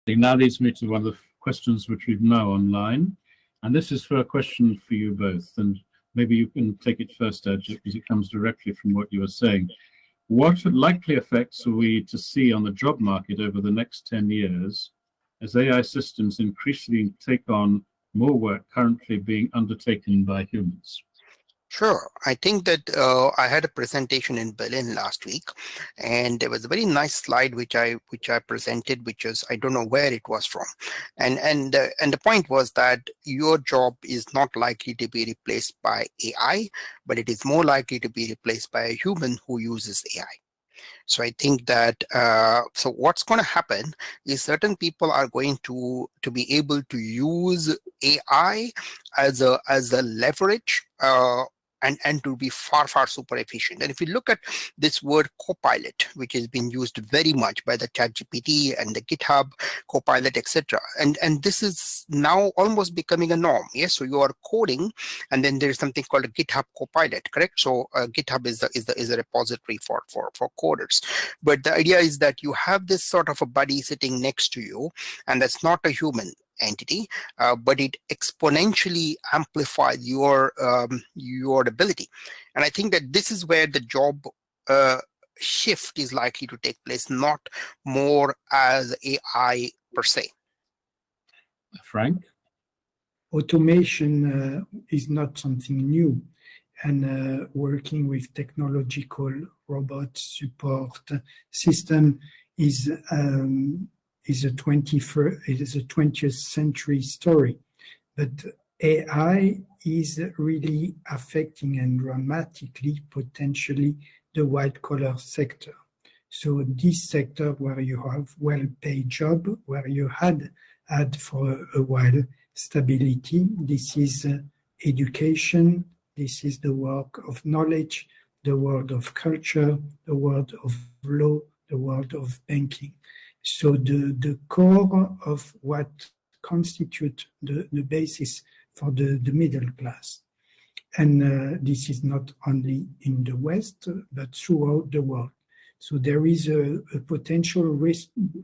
Now leads me to one of the questions which we've now online, and this is for a question for you both, and maybe you can take it first, Ajit, because it comes directly from what you were saying. What likely effects are we to see on the job market over the next 10 years as AI systems increasingly take on more work currently being undertaken by humans? Sure. I think that I had a presentation in Berlin last week, and there was a very nice slide which I presented, which is, I don't know where it was from, and the point was that your job is not likely to be replaced by AI, but it is more likely to be replaced by a human who uses AI. So I think that so what's going to happen is certain people are going to be able to use AI as a leverage. And to be far super efficient. And if you look at this word copilot, which has been used very much by the ChatGPT and the GitHub Copilot, etc., and this is now almost becoming a norm. Yes, so you are coding, and then there's something called a GitHub Copilot, correct? So GitHub is a repository for coders. But the idea is that you have this sort of a buddy sitting next to you, and that's not a human entity, but it exponentially amplifies your ability. And I think that this is where the job shift is likely to take place, not more as AI per se. Frank? Automation is not something new, and working with technological robot support system is a 20th century story. But AI is really affecting and dramatically, potentially, the white-collar sector. So this sector where you have well-paid job, where you had for a while stability, this is education, this is the work of knowledge, the world of culture, the world of law, the world of banking. So the core of what constitutes the basis for the middle class. And this is not only in the West, but throughout the world. So there is a potential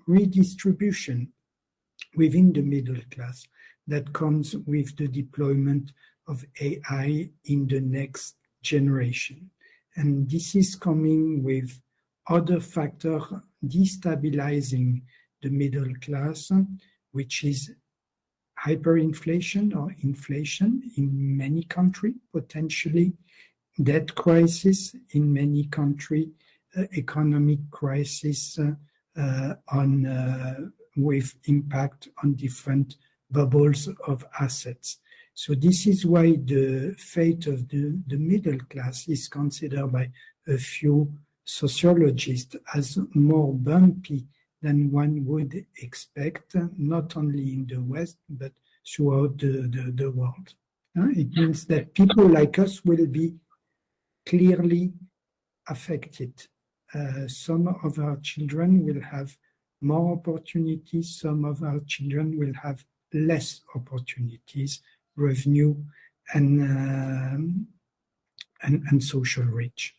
redistribution within the middle class that comes with the deployment of AI in the next generation. And this is coming with other factors destabilizing the middle class, which is hyperinflation or inflation in many countries, potentially debt crisis in many countries, economic crisis with impact on different bubbles of assets. So this is why the fate of the middle class is considered by a few sociologists as more bumpy than one would expect, not only in the West, but throughout the world. It means that people like us will be clearly affected. Some of our children will have more opportunities, some of our children will have less opportunities, revenue, and social reach.